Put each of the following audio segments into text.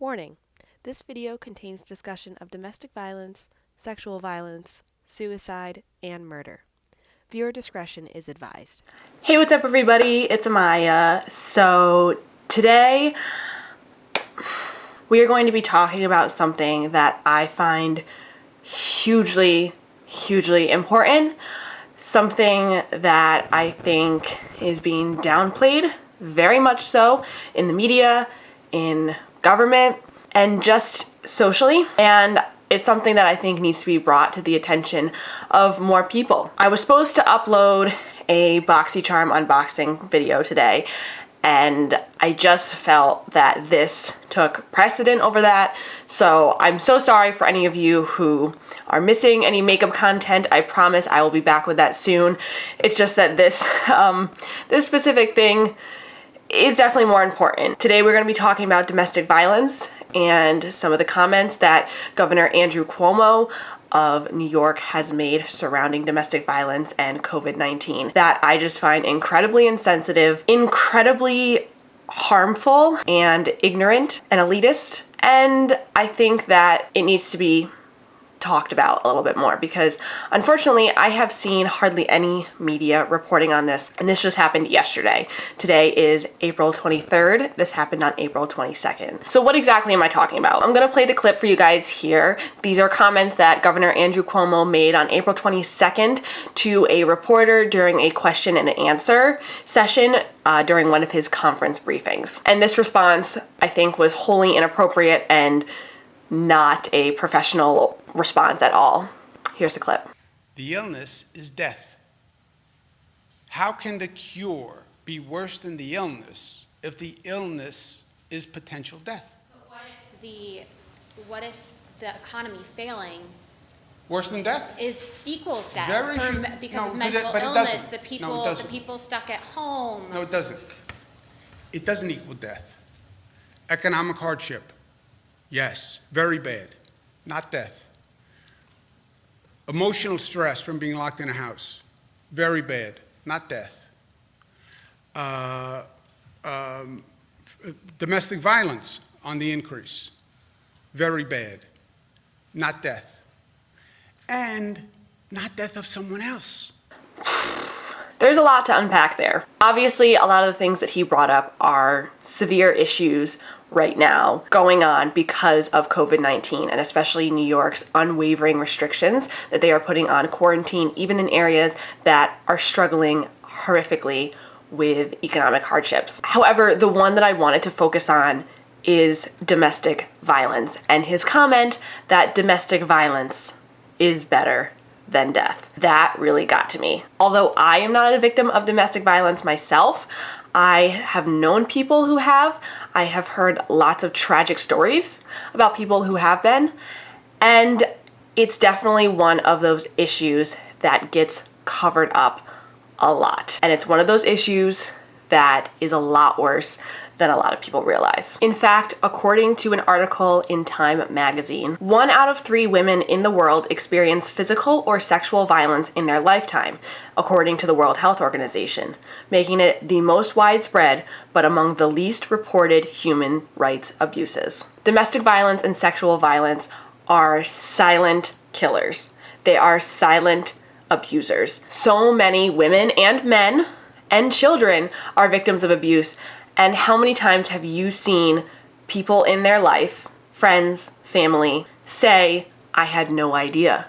Warning: this video contains discussion of domestic violence, sexual violence, suicide, and murder. Viewer discretion is advised. Hey, what's up everybody? It's Amaya. So today we are going to be talking about something that I find hugely important. Something that I think is being downplayed, very much so, in the media, in government, and just socially. And it's something that I think needs to be brought to the attention of more people. I was supposed to upload a BoxyCharm unboxing video today, and I just felt that this took precedent over that. So I'm so sorry for any of you who are missing any makeup content. I promise I will be back with that soon. It's just that this specific thing is definitely more important. Today we're going to be talking about domestic violence and some of the comments that Governor Andrew Cuomo of New York has made surrounding domestic violence and COVID-19 that I just find incredibly insensitive, incredibly harmful, and ignorant and elitist. And I think that it needs to be talked about a little bit more because unfortunately I have seen hardly any media reporting on this, and this just happened yesterday. Today is April 23rd. This happened on April 22nd. So what exactly am I talking about? I'm gonna play the clip for you guys here. These are comments that Governor Andrew Cuomo made on April 22nd to a reporter during a question and answer session during one of his conference briefings. And this response, I think, was wholly inappropriate and not a professional response at all. Here's the clip. The illness is death. How can the cure be worse than the illness if the illness is potential death? But what if the economy failing Worse than death? equals death? Because of it mental illness, the people stuck at home. No, it doesn't. It doesn't equal death. Economic hardship. Yes, very bad. Not death. Emotional stress from being locked in a house. Very bad. Not death. Domestic violence on the increase. Very bad. Not death. And not death of someone else. There's a lot to unpack there. Obviously, a lot of the things that he brought up are severe issues right now going on because of COVID-19, and especially New York's unwavering restrictions that they are putting on quarantine, even in areas that are struggling horrifically with economic hardships. However, the one that I wanted to focus on is domestic violence, and his comment that domestic violence is better than death. That really got to me. Although I am not a victim of domestic violence myself, I have known people who have. I have heard lots of tragic stories about people who have been, and it's definitely one of those issues that gets covered up a lot. And it's one of those issues that is a lot worse than a lot of people realize. In fact, according to an article in Time magazine, 1 out of 3 women in the world experience physical or sexual violence in their lifetime, according to the World Health Organization, making it the most widespread but among the least reported human rights abuses. Domestic violence and sexual violence are silent killers. They are silent abusers. So many women and men and children are victims of abuse. And how many times have you seen people in their life, friends, family, say, I had no idea.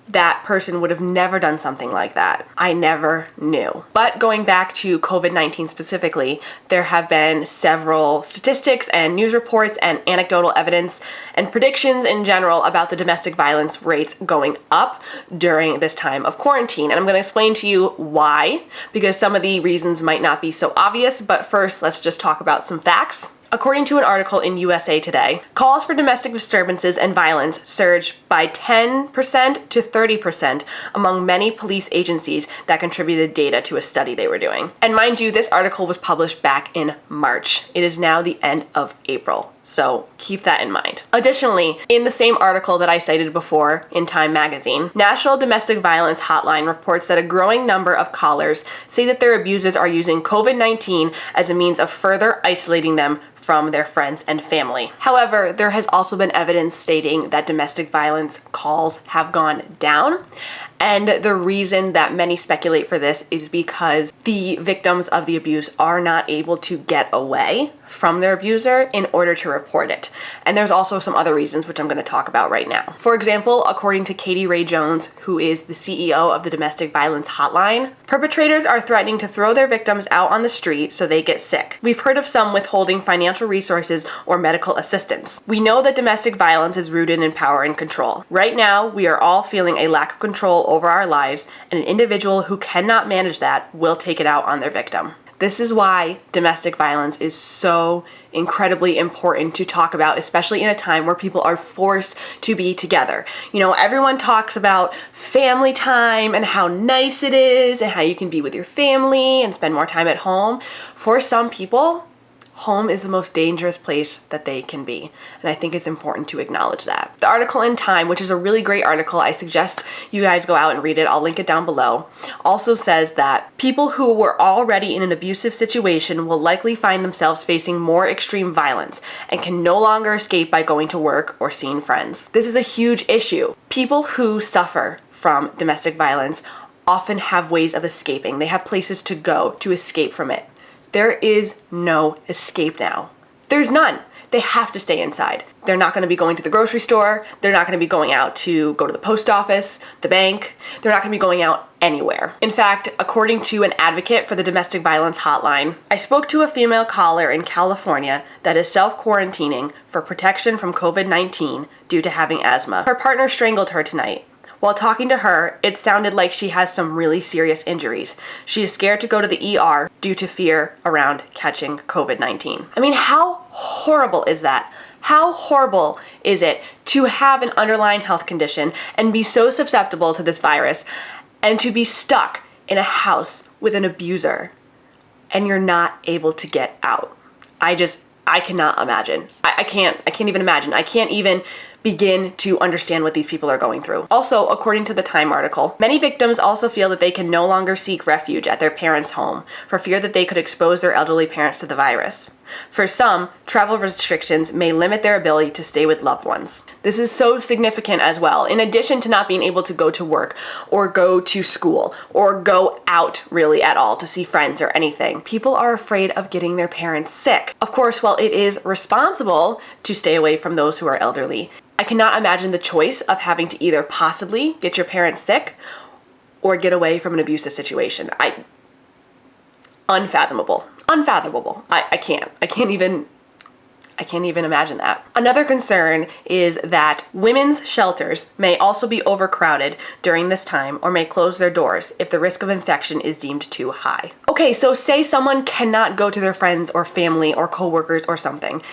That person would have never done something like that. I never knew. But going back to COVID-19 specifically, there have been several statistics and news reports and anecdotal evidence and predictions in general about the domestic violence rates going up during this time of quarantine. And I'm going to explain to you why, because some of the reasons might not be so obvious. But first, let's just talk about some facts. According to an article in USA Today, calls for domestic disturbances and violence surged by 10% to 30% among many police agencies that contributed data to a study they were doing. And mind you, this article was published back in March. It is now the end of April. So keep that in mind. Additionally, in the same article that I cited before in Time magazine, National Domestic Violence Hotline reports that a growing number of callers say that their abusers are using COVID-19 as a means of further isolating them from their friends and family. However, there has also been evidence stating that domestic violence calls have gone down. And the reason that many speculate for this is because the victims of the abuse are not able to get away from their abuser in order to report it. And there's also some other reasons which I'm going to talk about right now. For example, according to Katie Ray Jones, who is the CEO of the Domestic Violence Hotline, perpetrators are threatening to throw their victims out on the street so they get sick. We've heard of some withholding financial resources or medical assistance. We know that domestic violence is rooted in power and control. Right now, we are all feeling a lack of control over our lives, and an individual who cannot manage that will take it out on their victim. This is why domestic violence is so incredibly important to talk about, especially in a time where people are forced to be together. You know, everyone talks about family time and how nice it is and how you can be with your family and spend more time at home. For some people, home is the most dangerous place that they can be. And I think it's important to acknowledge that. The article in Time, which is a really great article, I suggest you guys go out and read it. I'll link it down below, also says that people who were already in an abusive situation will likely find themselves facing more extreme violence and can no longer escape by going to work or seeing friends. This is a huge issue. People who suffer from domestic violence often have ways of escaping. They have places to go to escape from it. There is no escape now. There's none. They have to stay inside. They're not going to be going to the grocery store. They're not going to be going out to go to the post office, the bank. They're not going to be going out anywhere. In fact, according to an advocate for the Domestic Violence Hotline, I spoke to a female caller in California that is self-quarantining for protection from COVID-19 due to having asthma. Her partner strangled her tonight. While talking to her, it sounded like she has some really serious injuries. She is scared to go to the ER due to fear around catching COVID-19. I mean, how horrible is that? How horrible is it to have an underlying health condition and be so susceptible to this virus and to be stuck in a house with an abuser and you're not able to get out? I cannot imagine. I can't even imagine. I can't even begin to understand what these people are going through. Also, according to the Time article, many victims also feel that they can no longer seek refuge at their parents' home for fear that they could expose their elderly parents to the virus. For some, travel restrictions may limit their ability to stay with loved ones. This is so significant as well. In addition to not being able to go to work or go to school or go out really at all to see friends or anything, people are afraid of getting their parents sick. Of course, while it is responsible to stay away from those who are elderly, I cannot imagine the choice of having to either possibly get your parents sick or get away from an abusive situation. Unfathomable. I can't even imagine that. Another concern is that women's shelters may also be overcrowded during this time or may close their doors if the risk of infection is deemed too high. Okay, so say someone cannot go to their friends or family or coworkers or something.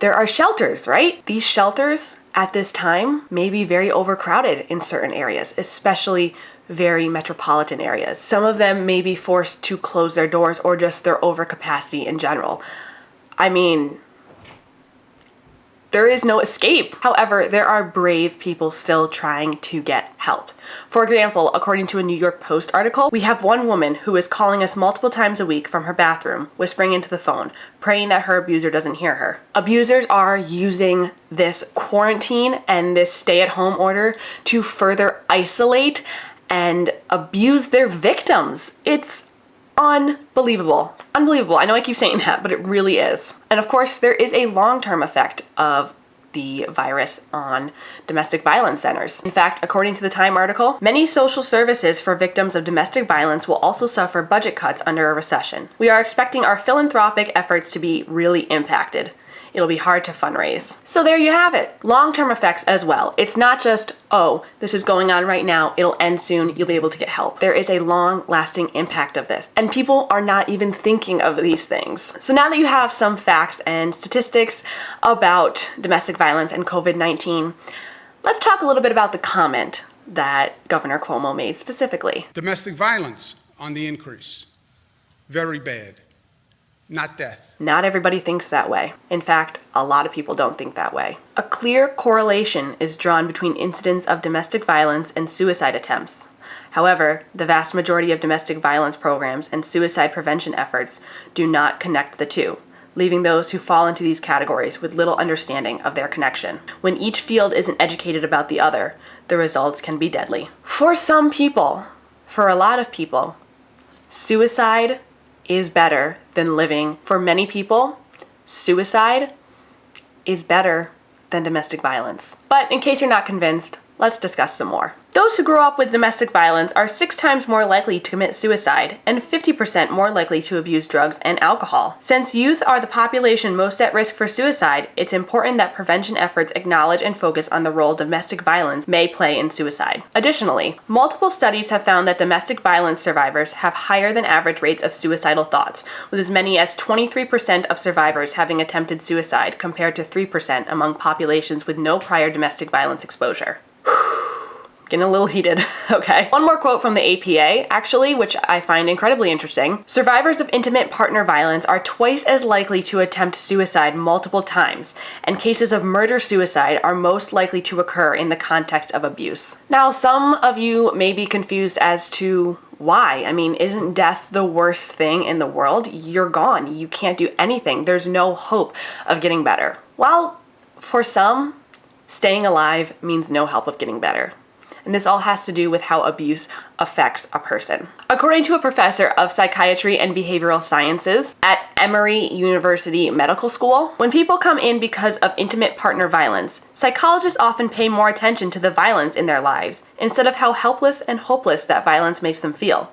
There are shelters, right? These shelters at this time may be very overcrowded in certain areas, especially very metropolitan areas. Some of them may be forced to close their doors or just their overcapacity in general. I mean, there is no escape. However, there are brave people still trying to get help. For example, according to a New York Post article, we have one woman who is calling us multiple times a week from her bathroom, whispering into the phone, praying that her abuser doesn't hear her. Abusers are using this quarantine and this stay-at-home order to further isolate and abuse their victims. It's unbelievable. Unbelievable. I know I keep saying that, but it really is. And of course, there is a long-term effect of the virus on domestic violence centers. In fact, according to the Time article, many social services for victims of domestic violence will also suffer budget cuts under a recession. We are expecting our philanthropic efforts to be really impacted. It'll be hard to fundraise. So there you have it. Long-term effects as well. It's not just, oh, this is going on right now, it'll end soon, you'll be able to get help. There is a long-lasting impact of this. And people are not even thinking of these things. So now that you have some facts and statistics about domestic violence and COVID-19, let's talk a little bit about the comment that Governor Cuomo made specifically. Domestic violence on the increase. Very bad. not death. Not everybody thinks that way. In fact, a lot of people don't think that way. A clear correlation is drawn between incidents of domestic violence and suicide attempts. However, the vast majority of domestic violence programs and suicide prevention efforts do not connect the two, leaving those who fall into these categories with little understanding of their connection. When each field isn't educated about the other, the results can be deadly. For some people, for a lot of people, suicide is better than living. For many people, suicide is better than domestic violence. But in case you're not convinced, let's discuss some more. Those who grow up with domestic violence are 6 times more likely to commit suicide and 50% more likely to abuse drugs and alcohol. Since youth are the population most at risk for suicide, it's important that prevention efforts acknowledge and focus on the role domestic violence may play in suicide. Additionally, multiple studies have found that domestic violence survivors have higher than average rates of suicidal thoughts, with as many as 23% of survivors having attempted suicide compared to 3% among populations with no prior domestic violence exposure. Getting a little heated, okay. One more quote from the APA, actually, which I find incredibly interesting. Survivors of intimate partner violence are twice as likely to attempt suicide multiple times, and cases of murder-suicide are most likely to occur in the context of abuse. Now, some of you may be confused as to why. I mean, isn't death the worst thing in the world? You're gone. You can't do anything. There's no hope of getting better. Well, for some, staying alive means no hope of getting better. And this all has to do with how abuse affects a person. According to a professor of psychiatry and behavioral sciences at Emory University Medical School, when people come in because of intimate partner violence, psychologists often pay more attention to the violence in their lives instead of how helpless and hopeless that violence makes them feel.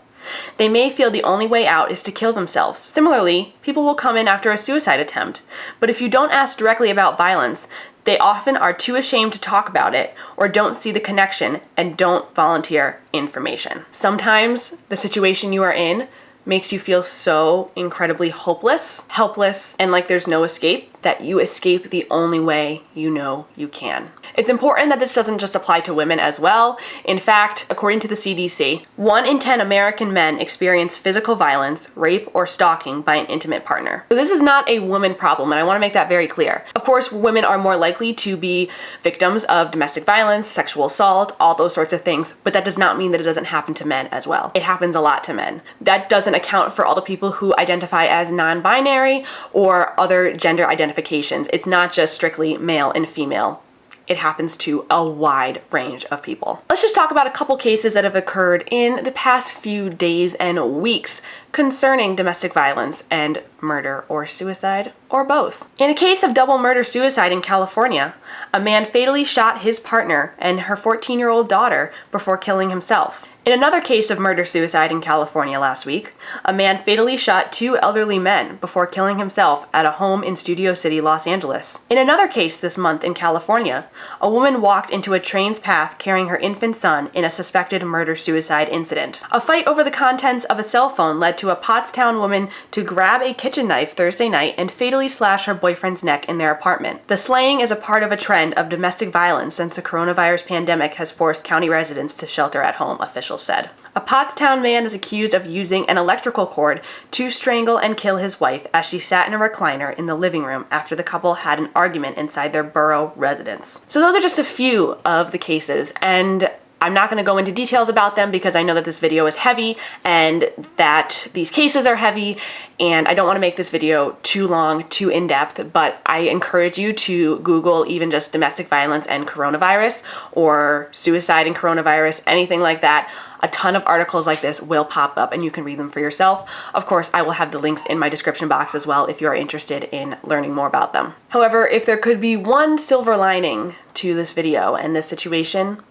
They may feel the only way out is to kill themselves. Similarly, people will come in after a suicide attempt, but if you don't ask directly about violence, they often are too ashamed to talk about it or don't see the connection and don't volunteer information. Sometimes the situation you are in makes you feel so incredibly hopeless, helpless, and like there's no escape that you escape the only way you know you can. It's important that this doesn't just apply to women as well. In fact, according to the CDC, 1 in 10 American men experience physical violence, rape, or stalking by an intimate partner. So this is not a woman problem, and I want to make that very clear. Of course, women are more likely to be victims of domestic violence, sexual assault, all those sorts of things, but that does not mean that it doesn't happen to men as well. It happens a lot to men. That doesn't account for all the people who identify as non-binary or other gender identifications. It's not just strictly male and female. It happens to a wide range of people. Let's just talk about a couple cases that have occurred in the past few days and weeks concerning domestic violence and murder or suicide, or both. In a case of double murder-suicide in California, a man fatally shot his partner and her 14-year-old daughter before killing himself. In another case of murder-suicide in California last week, a man fatally shot 2 elderly men before killing himself at a home in Studio City, Los Angeles. In another case this month in California, a woman walked into a train's path carrying her infant son in a suspected murder-suicide incident. A fight over the contents of a cell phone led to a Pottstown woman to grab a kitchen knife Thursday night and fatally slash her boyfriend's neck in their apartment. The slaying is a part of a trend of domestic violence since the coronavirus pandemic has forced county residents to shelter at home, officials said. A Pottstown man is accused of using an electrical cord to strangle and kill his wife as she sat in a recliner in the living room after the couple had an argument inside their borough residence. So those are just a few of the cases, and I'm not going to go into details about them because I know that this video is heavy and that these cases are heavy, and I don't want to make this video too long, too in-depth, but I encourage you to Google even just domestic violence and coronavirus or suicide and coronavirus, anything like that. A ton of articles like this will pop up and you can read them for yourself. Of course, I will have the links in my description box as well if you are interested in learning more about them. However, if there could be one silver lining to this video and this situation,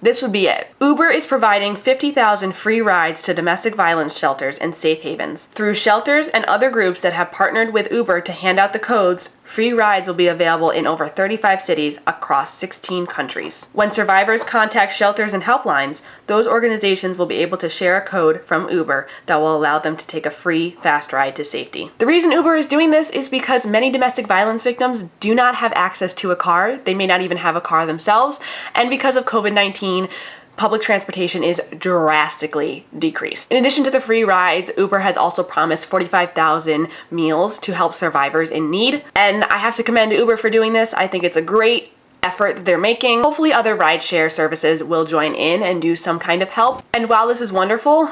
this would be it. Uber is providing 50,000 free rides to domestic violence shelters and safe havens. Through shelters and other groups that have partnered with Uber to hand out the codes, free rides will be available in over 35 cities across 16 countries. When survivors contact shelters and helplines, those organizations will be able to share a code from Uber that will allow them to take a free, fast ride to safety. The reason Uber is doing this is because many domestic violence victims do not have access to a car. They may not even have a car themselves, and because of COVID-19, public transportation is drastically decreased. In addition to the free rides, Uber has also promised 45,000 meals to help survivors in need. And I have to commend Uber for doing this. I think it's a great effort that they're making. Hopefully other rideshare services will join in and do some kind of help. And while this is wonderful,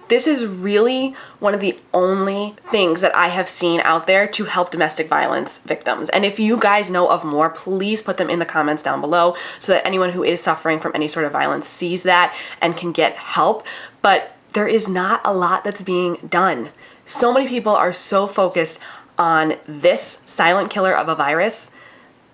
this is really one of the only things that I have seen out there to help domestic violence victims. And if you guys know of more, please put them in the comments down below so that anyone who is suffering from any sort of violence sees that and can get help. But there is not a lot that's being done. So many people are so focused on this silent killer of a virus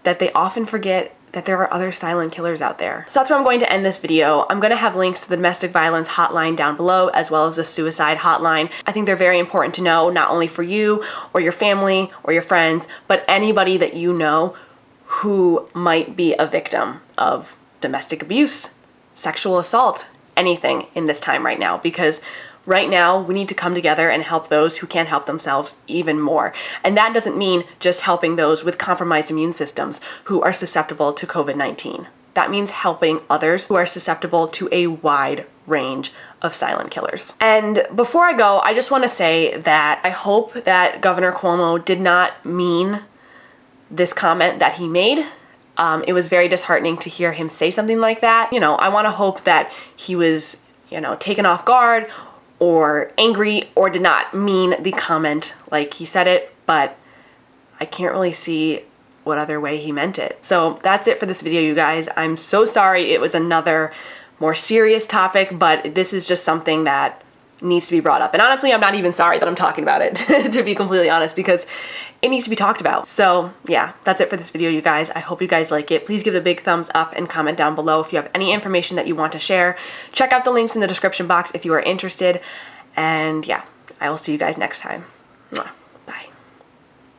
that they often forget that there are other silent killers out there. So that's where I'm going to end this video. I'm going to have links to the domestic violence hotline down below, as well as the suicide hotline. I think they're very important to know, not only for you or your family or your friends, but anybody that you know who might be a victim of domestic abuse, sexual assault, anything in this time right now. Because right now, we need to come together and help those who can't help themselves even more. And that doesn't mean just helping those with compromised immune systems who are susceptible to COVID-19. That means helping others who are susceptible to a wide range of silent killers. And before I go, I just want to say that I hope that Governor Cuomo did not mean this comment that he made. It was very disheartening to hear him say something like that. I want to hope that he was, taken off guard or angry, or did not mean the comment like he said it, but I can't really see what other way he meant it. So that's it for this video, you guys. I'm so sorry it was another more serious topic, but this is just something that needs to be brought up. And honestly, I'm not even sorry that I'm talking about it, to be completely honest, because it needs to be talked about. So yeah, that's it for this video, you guys. I hope you guys like it. Please give it a big thumbs up and comment down below if you have any information that you want to share. Check out the links in the description box if you are interested. And yeah, I will see you guys next time. Mwah.